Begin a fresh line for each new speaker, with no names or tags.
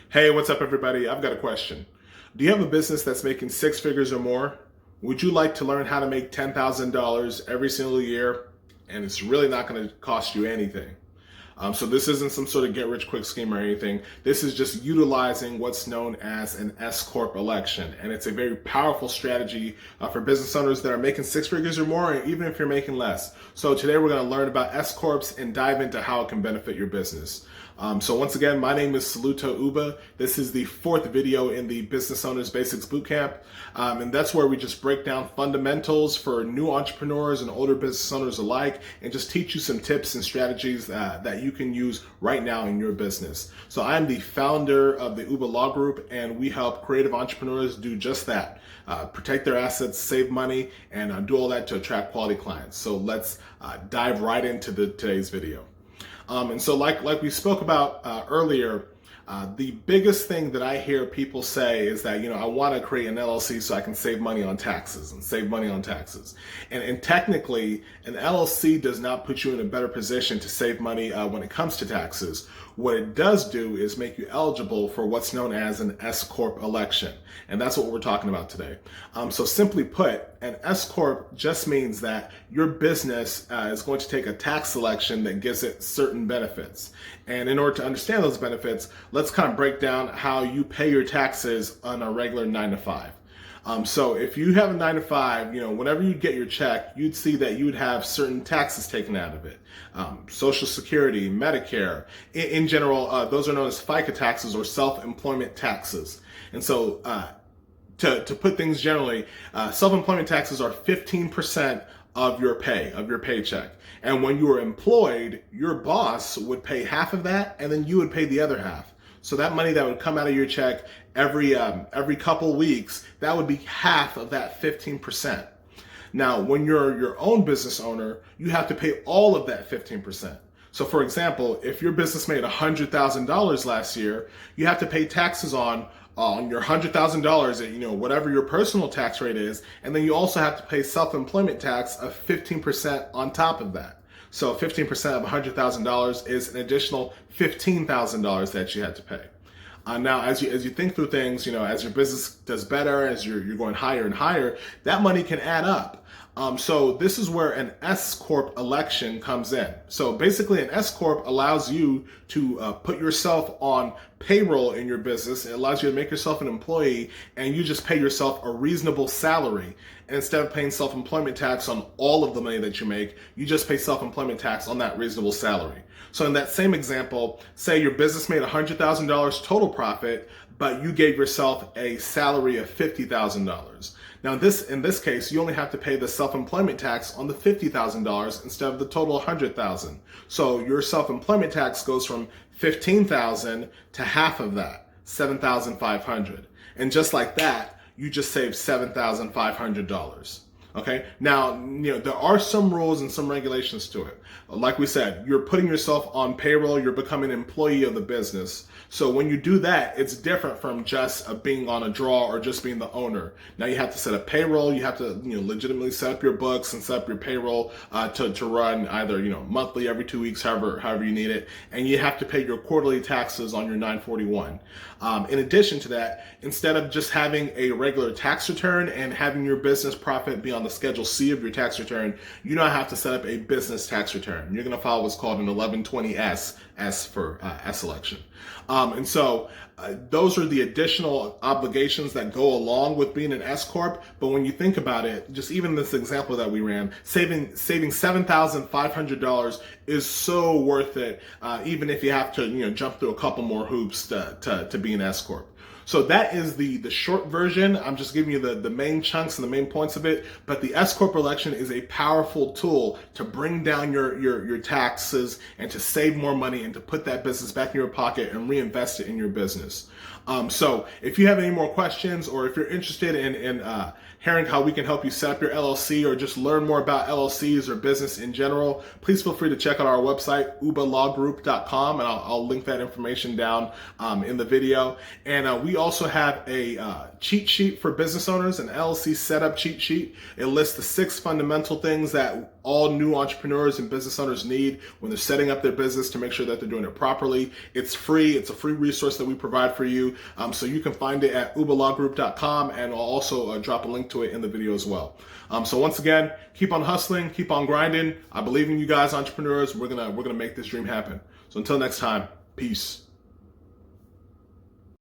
Hey, what's up, everybody? I've got a question. Do you have a business that's making six figures or more? Would you like to learn how to make $10,000 every single year? And it's really not going to cost you anything. So this isn't some sort of get rich quick scheme or anything. This is just utilizing what's known as an S Corp election. And it's a very powerful strategy for business owners that are making six figures or more, and even if you're making less. So today we're going to learn about S Corps and dive into how it can benefit your business. So once again, my name is Saluto Uba. This is the fourth video in the Business Owners Basics Bootcamp. And that's where we just break down fundamentals for new entrepreneurs and older business owners alike, and just teach you some tips and strategies that you can use right now in your business. So I'm the founder of the Uba Law Group, and we help creative entrepreneurs do just that. Protect their assets, save money, and do all that to attract quality clients. So let's dive right into today's video. And so like we spoke about earlier, the biggest thing that I hear people say is that, I want to create an LLC so I can save money on taxes and save money on taxes. And technically, an LLC does not put you in a better position to save money when it comes to taxes. What it does do is make you eligible for what's known as an S Corp election. And that's what we're talking about today. So simply put, an S Corp just means that your business is going to take a tax selection that gives it certain benefits. And in order to understand those benefits, let's kind of break down how you pay your taxes on a regular 9 to 5. So if you have a 9 to 5, whenever you get your check, you'd see that you would have certain taxes taken out of it. Social Security, Medicare, in general, those are known as FICA taxes or self-employment taxes. And so to put things generally, self-employment taxes are 15% of your pay, of your paycheck. And when you are employed, your boss would pay half of that, and then you would pay the other half. So that money that would come out of your check every couple weeks, that would be half of that 15%. Now, when you're your own business owner, you have to pay all of that 15%. So for example, if your business made $100,000 last year, you have to pay taxes on your $100,000 at whatever your personal tax rate is, and then you also have to pay self-employment tax of 15% on top of that. So 15% of $100,000 is an additional $15,000 that you had to pay. Now, as you think through things, as your business does better, as you're going higher and higher, that money can add up. So this is where an S Corp election comes in. So basically, an S Corp allows you to put yourself on payroll in your business. It allows you to make yourself an employee, and you just pay yourself a reasonable salary. And instead of paying self-employment tax on all of the money that you make, you just pay self-employment tax on that reasonable salary. So in that same example, say your business made $100,000 total profit, but you gave yourself a salary of $50,000. Now in this case, you only have to pay the self-employment tax on the $50,000 instead of the total $100,000. So your self-employment tax goes from $15,000 to half of that, $7,500. And just like that, you just saved $7,500. Okay. Now, there are some rules and some regulations to it. Like we said, you're putting yourself on payroll, you're becoming an employee of the business. So when you do that, it's different from just being on a draw or just being the owner. Now you have to set up payroll, you have to legitimately set up your books and set up your payroll to run either monthly, every 2 weeks, however you need it, and you have to pay your quarterly taxes on your 941. In addition to that, instead of just having a regular tax return and having your business profit be on the Schedule C of your tax return, you now have to set up a business tax return. You're going to file what's called an 1120S, S for S election. And so those are the additional obligations that go along with being an S Corp. But when you think about it, just even this example that we ran, saving $7,500 is so worth it, even if you have to jump through a couple more hoops to be an S Corp. So that is the short version. I'm just giving you the main chunks and the main points of it. But the S Corp election is a powerful tool to bring down your taxes and to save more money and to put that business back in your pocket and reinvest it in your business. So if you have any more questions, or if you're interested in hearing how we can help you set up your LLC, or just learn more about LLCs or business in general, please feel free to check out our website, ubalawgroup.com, and I'll link that information down in the video. And we also have a cheat sheet for business owners, an LLC setup cheat sheet. It lists the 6 fundamental things that all new entrepreneurs and business owners need when they're setting up their business to make sure that they're doing it properly. It's free. It's a free resource that we provide for you. So you can find it at ubalawgroup.com, and I'll also drop a link to it in the video as well. So once again, keep on hustling, keep on grinding. I believe in you guys, entrepreneurs. We're gonna make this dream happen. So until next time, peace.